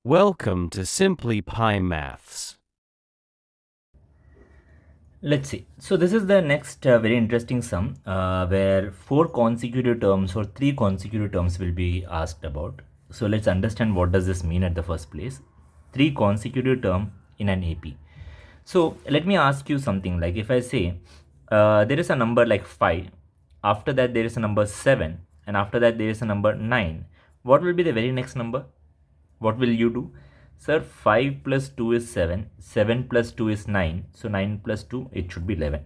Welcome to Simply Pi Maths. Let's see. So this is the next very interesting sum where 3 consecutive terms will be asked about. So let's understand what does this mean at the first place. 3 consecutive term in an AP. So let me ask you something, like if I say there is a number like 5, after that there is a number 7, and after that there is a number 9. What will be the very next number? What will you do? Sir, 5 plus 2 is 7, 7 plus 2 is 9, so 9 plus 2, it should be 11.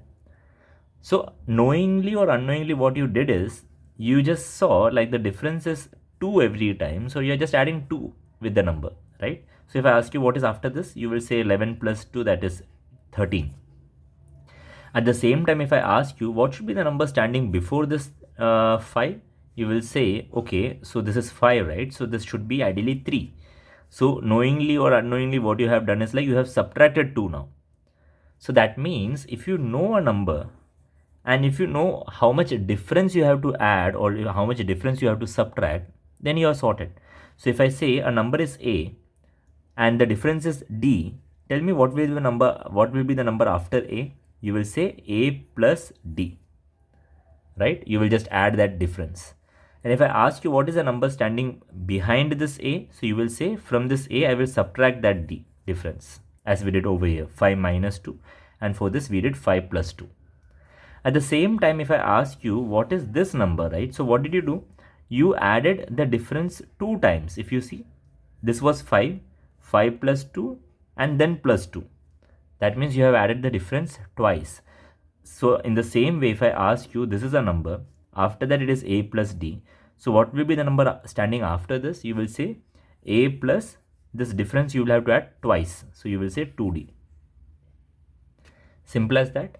So knowingly or unknowingly what you did is, you just saw like the difference is 2 every time, so you're just adding 2 with the number, right? So if I ask you what is after this, you will say 11 plus 2, that is 13. At the same time, if I ask you what should be the number standing before this 5, you will say, okay, so this is 5, right? So this should be ideally 3. So knowingly or unknowingly what you have done is like you have subtracted 2 now. So that means if you know a number and if you know how much difference you have to add or how much difference you have to subtract, then you are sorted. So if I say a number is A and the difference is D, tell me what will be the number after A? You will say A plus D, right? You will just add that difference. And if I ask you what is the number standing behind this A, so you will say from this A I will subtract that D difference, as we did over here, 5 minus 2, and for this we did 5 plus 2. At the same time, if I ask you what is this number, right? So what did you do? You added the difference 2 times. If you see, this was 5, 5 plus 2, and then plus 2. That means you have added the difference twice. So in the same way, if I ask you this is a number, after that it is A plus D. So what will be the number standing after this? You will say A plus this difference you will have to add twice. So you will say 2D. Simple as that.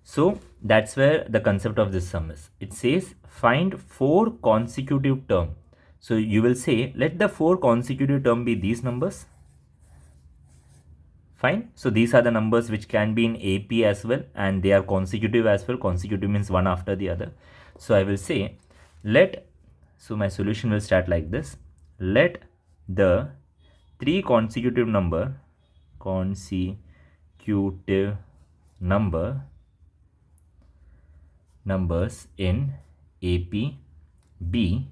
So that's where the concept of this sum is. It says find 4 consecutive term. So you will say let the 4 consecutive term be these numbers. Fine. So these are the numbers which can be in AP as well, and they are consecutive as well. Consecutive means one after the other. So I will say so my solution will start like this. Let the 3 consecutive numbers in AP be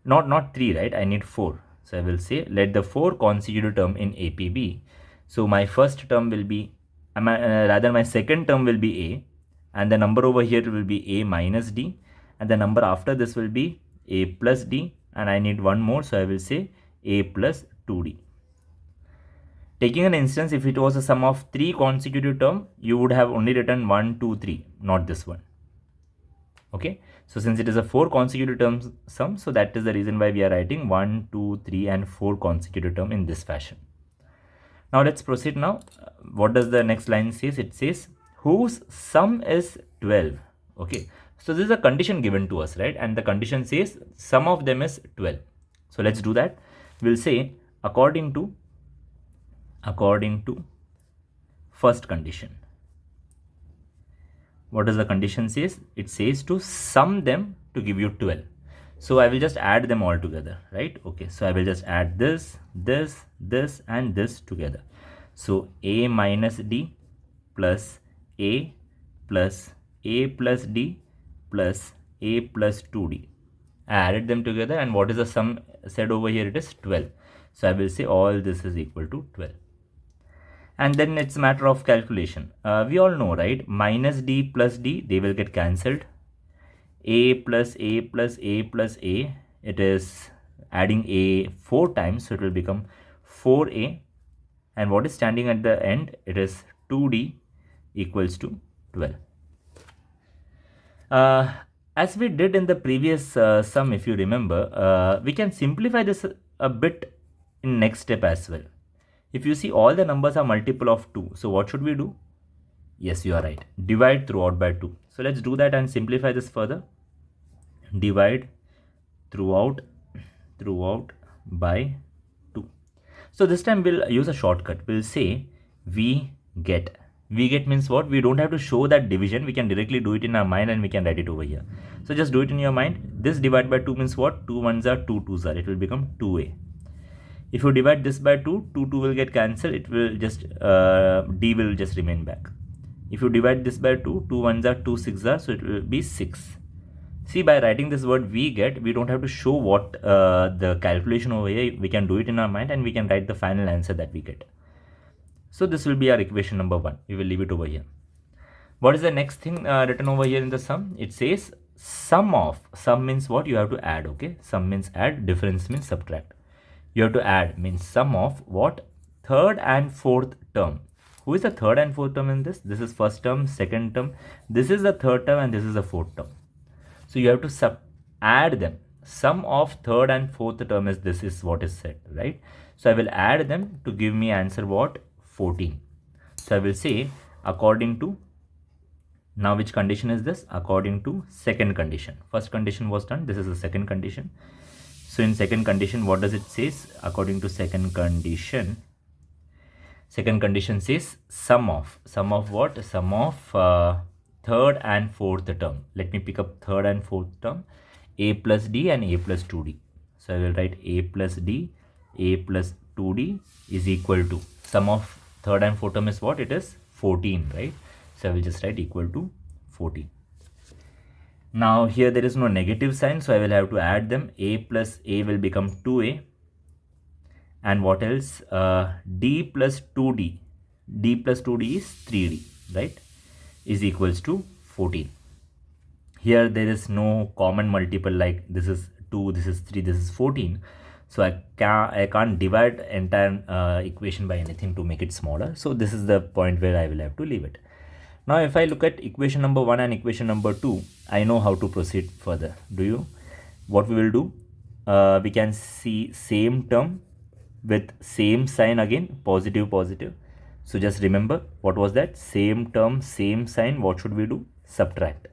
not 3, right? I need 4. So I will say let the 4 consecutive term in AP be. So my first term will be, my second term will be A, and the number over here will be A minus D, and the number after this will be A plus D, and I need one more, so I will say A plus 2D. Taking an instance, if it was a sum of 3 consecutive term, you would have only written 1, 2, 3, not this one. Okay, so since it is a 4 consecutive terms sum, so that is the reason why we are writing 1, 2, 3 and 4 consecutive term in this fashion. Now let's proceed now. What does the next line says? It says whose sum is 12. Okay, so this is a condition given to us, right? And the condition says sum of them is 12. So let's do that. We'll say according to first condition. What does the condition says? It says to sum them to give you 12. So I will just add them all together, right? Okay, so I will just add this, this, this, and this together. So A minus D plus A plus A plus D plus A plus 2D. I added them together, and what is the sum said over here? It is 12. So I will say all this is equal to 12. And then it's a matter of calculation. We all know, right? Minus D plus D, they will get cancelled. A plus A plus A plus A, it is adding A 4 times, so it will become 4A. And what is standing at the end? It is 2D equals to 12. As we did in the previous sum, if you remember, we can simplify this a bit in next step as well. If you see, all the numbers are multiple of 2. So what should we do? Yes, you are right. Divide throughout by 2. So let's do that and simplify this further. Divide throughout by 2. So this time we'll use a shortcut. We'll say we get. We get means what? We don't have to show that division. We can directly do it in our mind and we can write it over here. So just do it in your mind. This divide by 2 means what? 2 ones are 2 twos are. It will become 2A. If you divide this by 2, 2 will get cancelled. It will just d will just remain back. If you divide this by 2, 2 ones are 2 6 are, so it will be 6. See, by writing this word we get, we don't have to show what the calculation over here. We can do it in our mind and we can write the final answer that we get. So this will be our equation number 1. We will leave it over here. What is the next thing written over here in the sum? It says sum of. Sum means what? You have to add, okay? Sum means add, difference means subtract. You have to add means sum of what? Third and fourth term. Who is the third and fourth term in this? This is first term, second term. This is the third term and this is the fourth term. So you have to add them. Sum of third and fourth term is this is what is said, right? So I will add them to give me answer what? 14. So I will say according to, now which condition is this? According to second condition. First condition was done. This is the second condition. So in second condition, what does it says? According to second condition says sum of what? Sum of third and fourth term. Let me pick up third and fourth term, a plus d and a plus 2d. So I will write a plus d, a plus 2d is equal to, sum of third and fourth term is what? It is 14, right? So I will just write equal to 14. Now here there is no negative sign, so I will have to add them. A plus a will become 2a. And what else? D plus 2d. D plus 2d is 3d, right? Is equals to 14. Here there is no common multiple like this is 2, this is 3, this is 14. So I can't divide entire equation by anything to make it smaller. So this is the point where I will have to leave it. Now if I look at equation number 1 and equation number 2, I know how to proceed further. Do you? What we will do? We can see same term with same sign again, positive, positive. So just remember, what was that? Same term, same sign. What should we do? Subtract.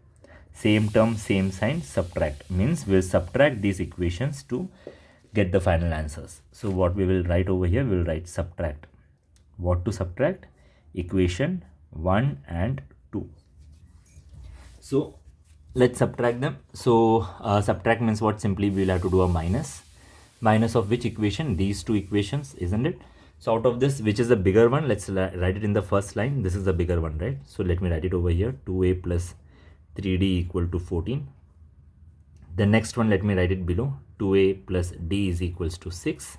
Same term, same sign, subtract. Means we'll subtract these equations to get the final answers. So what we will write over here, we'll write subtract. What to subtract? Equation 1 and 2. So let's subtract them. So subtract means what? Simply we'll have to do a minus. Minus of which equation? These two equations, isn't it? So out of this, which is the bigger one? Let's write it in the first line. This is the bigger one, right? So let me write it over here. 2a plus 3d equal to 14. The next one, let me write it below. 2a plus d is equals to 6.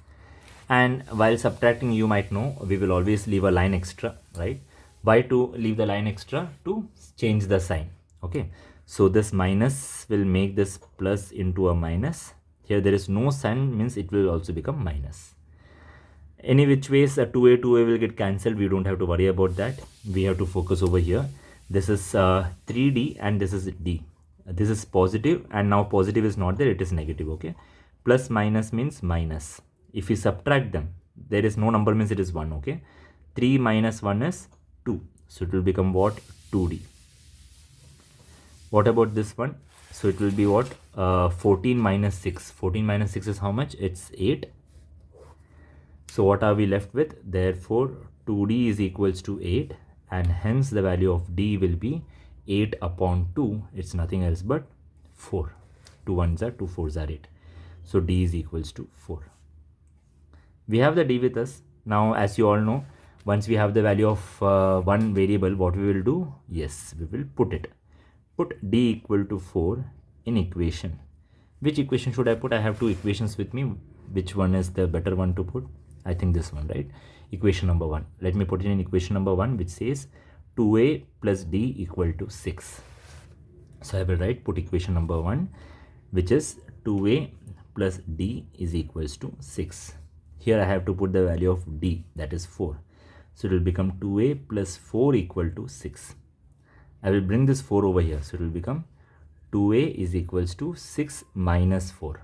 And while subtracting, you might know, we will always leave a line extra, right? Why to leave the line extra? To change the sign, okay? So this minus will make this plus into a minus. Here there is no sign, means it will also become minus. Any which ways, 2a will get cancelled. We don't have to worry about that. We have to focus over here. This is 3d and this is d. This is positive and now positive is not there, it is negative, okay? Plus minus means minus. If we subtract them, there is no number means it is 1, okay? 3 minus 1 is 2. So it will become what? 2d. What about this one? So it will be what? 14 minus 6. 14 minus 6 is how much? It's 8. So what are we left with? Therefore, 2d is equals to 8 and hence the value of d will be 8 upon 2. It's nothing else but 4. 2 1s are 2 4s are 8. So d is equals to 4. We have the d with us. Now as you all know, once we have the value of one variable, what we will do? Yes, we will put it. Put d equal to 4 in equation. Which equation should I put? I have two equations with me. Which one is the better one to put? I think this one, right? Equation number 1. Let me put it in equation number 1, which says 2a plus d equal to 6. So I will write, put equation number 1, which is 2a plus d is equals to 6. Here I have to put the value of d, that is 4. So it will become 2a plus 4 equal to 6. I will bring this 4 over here. So it will become 2a is equals to 6 minus 4.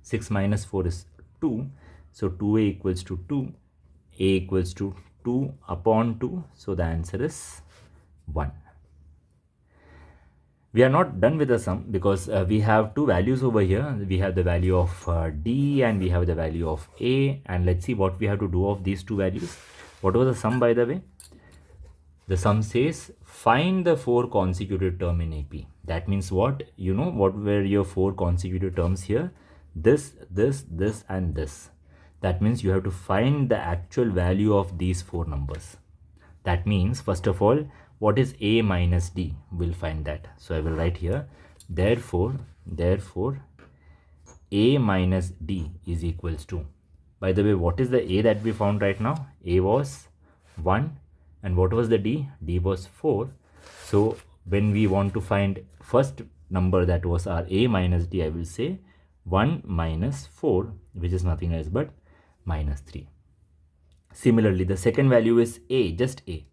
6 minus 4 is 2. So 2a equals to 2. A equals to 2 upon 2. So the answer is 1. We are not done with the sum because we have two values over here. We have the value of d and we have the value of a. And let's see what we have to do of these two values. What was the sum, by the way? The sum says find the 4 consecutive term in AP. That means what? You know what were your 4 consecutive terms here? This, this, this and this. That means you have to find the actual value of these four numbers. That means, first of all, what is a minus d? We'll find that. So I will write here, therefore a minus d is equals to, by the way, what is the a that we found right now? A was 1, and what was the d? D was 4. So when we want to find first number, that was our a minus d, I will say 1 minus 4, which is nothing else but minus 3. Similarly, the second value is a, just a.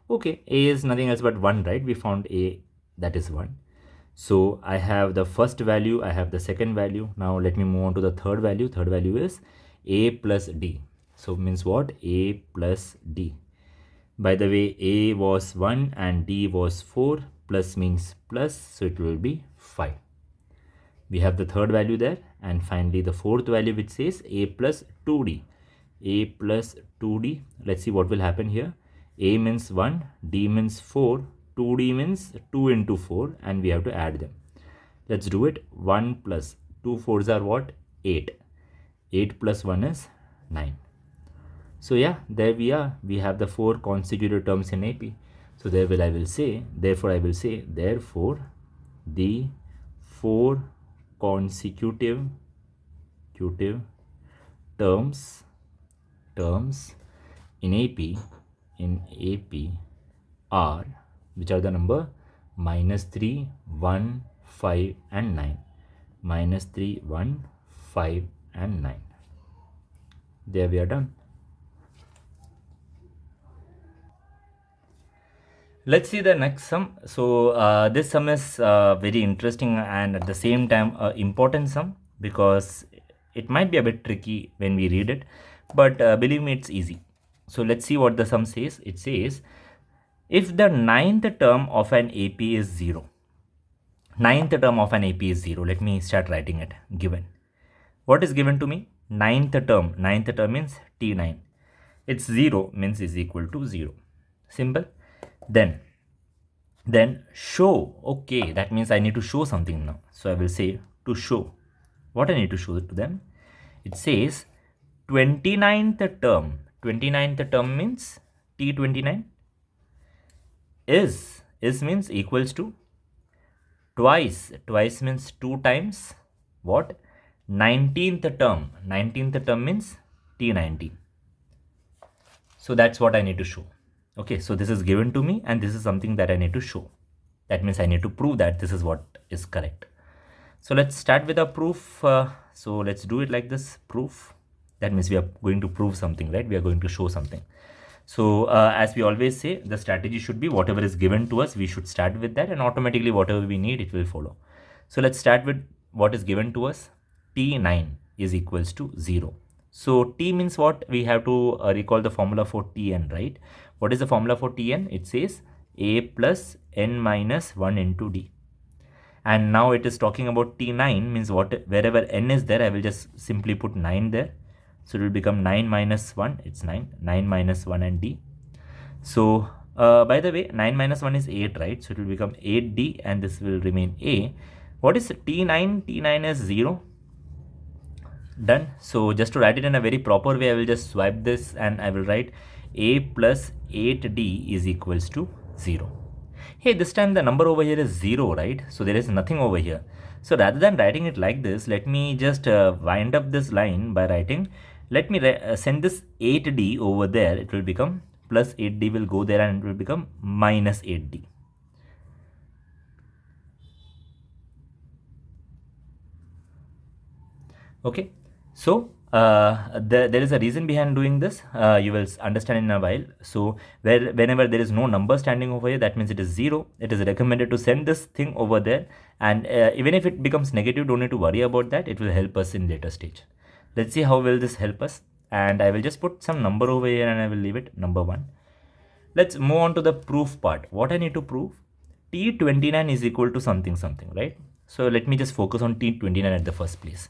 Okay, a is nothing else but 1, right? We found a, that is 1. So I have the first value, I have the second value. Now let me move on to the third value. Third value is a plus d. So means what? A plus d. By the way, a was 1 and d was 4. Plus means plus, so it will be 5. We have the third value there, and finally the fourth value, which says a plus 2d. A plus 2d. Let's see what will happen here. A means 1, d means 4, 2d means 2 into 4, and we have to add them. Let's do it. 1 plus 2 fours are what? 8. 8 plus 1 is 9. So yeah, there we are. We have the four consecutive terms in AP. So therefore I will say, the four consecutive terms in AP are, which are the number? -3, 1, 5 and 9. -3, 1, 5 and 9. There we are done. Let's see the next sum. So this sum is very interesting and at the same time important sum, because it might be a bit tricky when we read it, but believe me, it's easy. So let's see what the sum says. It says, if the ninth term of an AP is 0, ninth term of an AP is 0. Let me start writing it. Given. What is given to me? Ninth term. Ninth term means T9. It's 0 means is equal to 0. Simple. Then show. Okay, that means I need to show something now. So I will say to show. What I need to show to them? It says 29th term. 29th term means T29 is means equals to twice means 2 times what? 19th term. 19th term means T19. So that's what I need to show. Okay, so this is given to me and this is something that I need to show. That means I need to prove that this is what is correct. So let's start with a proof. So let's do it like this. Proof. That means we are going to prove something, right? We are going to show something. So as we always say, the strategy should be whatever is given to us, we should start with that, and automatically whatever we need, it will follow. So let's start with what is given to us. T9 is equals to 0. So T means what? We have to recall the formula for Tn, right? What is the formula for Tn? It says a plus n minus 1 into d. And now it is talking about T9 means what? Wherever n is there, I will just simply put 9 there. So it will become 9 minus 1, it's 9. 9 minus 1 and d. So by the way, 9 minus 1 is 8, right? So it will become 8d and this will remain a. What is T9? T9 is 0. Done. So just to write it in a very proper way, I will just swipe this and I will write a plus 8d is equals to 0. Hey, this time the number over here is 0, right? So there is nothing over here. So rather than writing it like this, let me just wind up this line by writing, let me send this 8d over there. It will become plus 8d will go there and it will become minus 8d. Okay. So there is a reason behind doing this. You will understand in a while. So whenever there is no number standing over here, that means it is 0. It is recommended to send this thing over there. And even if it becomes negative, don't need to worry about that. It will help us in later stage. Let's see how will this help us. And I will just put some number over here and I will leave it number 1. Let's move on to the proof part. What I need to prove? T29 is equal to something, right? So let me just focus on T29 at the first place.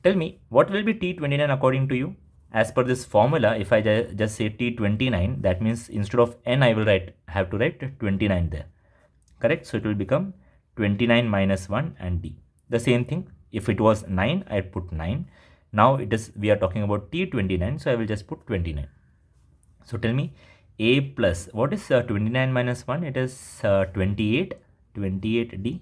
Tell me, what will be T29 according to you? As per this formula, if I just say T29, that means instead of n, I will have to write 29 there. Correct? So it will become 29 minus 1 and d. The same thing, if it was 9, I'd put 9. Now we are talking about T29, so I will just put 29. So tell me, A plus, what is 29 minus 1? It is 28, 28D.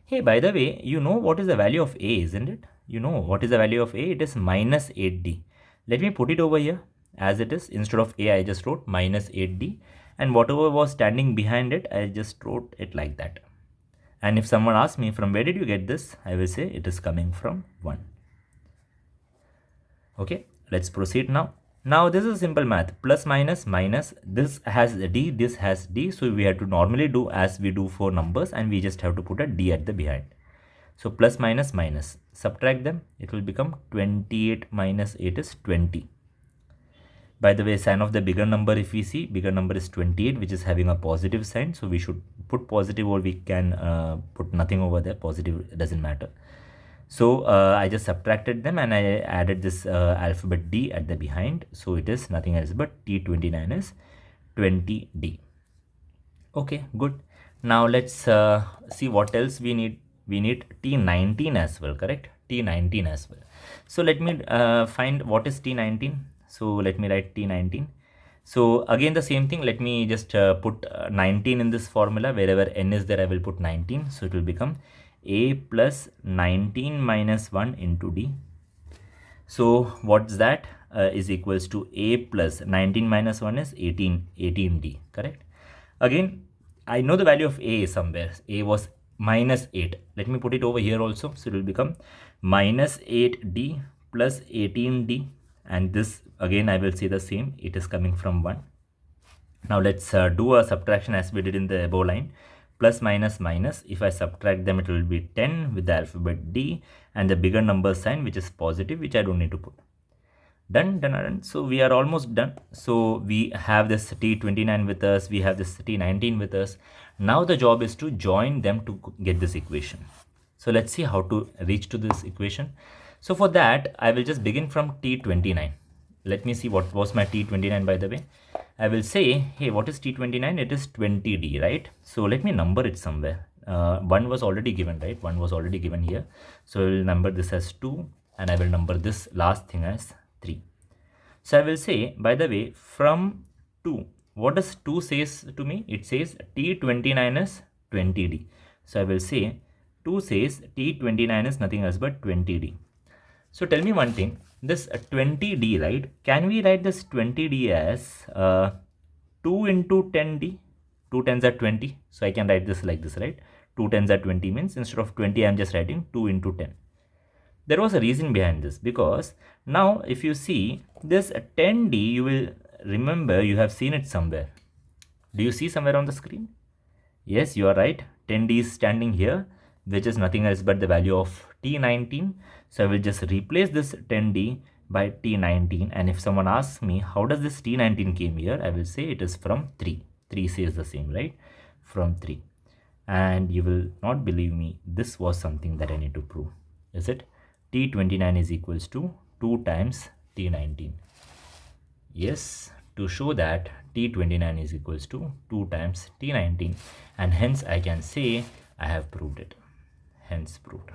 Hey, by the way, you know what is the value of A, isn't it? You know what is the value of A? It is minus 8D. Let me put it over here as it is. Instead of A, I just wrote minus 8D. And whatever was standing behind it, I just wrote it like that. And if someone asks me, from where did you get this? I will say it is coming from 1. Okay, let's proceed now. Now this is simple math. Plus minus minus, this has D, this has D. So we have to normally do as we do for numbers, and we just have to put a D at the behind. So plus minus minus, subtract them, it will become 28 minus 8 is 20. By the way, sign of the bigger number, if we see, bigger number is 28, which is having a positive sign. So we should put positive, or we can put nothing over there. Positive doesn't matter. So I just subtracted them and I added this alphabet D at the behind. So it is nothing else but T29 is 20D. Okay, good. Now let's see what else we need. We need T19 as well, correct? T19 as well. So let me find what is T19. So let me write T19. So again the same thing, let me just put 19 in this formula. Wherever n is there, I will put 19. So it will become A plus 19 minus 1 into D. So what's that? Is equals to A plus 19 minus 1 is 18D, correct? Again, I know the value of A is somewhere. A was minus 8. Let me put it over here also. So it will become minus 8D plus 18D. And this again, I will say the same. It is coming from 1. Now let's do a subtraction as we did in the above line. Plus minus minus, if I subtract them, it will be 10 with the alphabet D and the bigger number sign, which is positive, which I don't need to put. Done, done, done. So we are almost done. So we have this T29 with us, we have this T19 with us. Now the job is to join them to get this equation. So let's see how to reach to this equation. So for that, I will just begin from T29. Let me see what was my T29, by the way. I will say, hey, what is T29? It is 20D, right? So let me number it somewhere. 1 was already given, right? 1 was already given here. So I will number this as 2 and I will number this last thing as 3. So I will say, by the way, from 2, what does 2 says to me? It says T29 is 20D. So I will say 2 says T29 is nothing else but 20D. So tell me one thing, this 20D, right? Can we write this 20D as 2 into 10D? 2 tens are 20. So I can write this like this, right? 2 tens are 20 means instead of 20, I'm just writing 2 into 10. There was a reason behind this, because now if you see this 10D, you will remember you have seen it somewhere. Do you see somewhere on the screen? Yes, you are right. 10D is standing here, which is nothing else but the value of T19. So I will just replace this 10D by T19. And if someone asks me, how does this T19 came here? I will say it is from 3. 3 says the same, right? From 3. And you will not believe me, this was something that I need to prove. Is it? T29 is equals to 2 times T19. Yes, to show that T29 is equals to 2 times T19, and hence I can say I have proved it. Hence proved.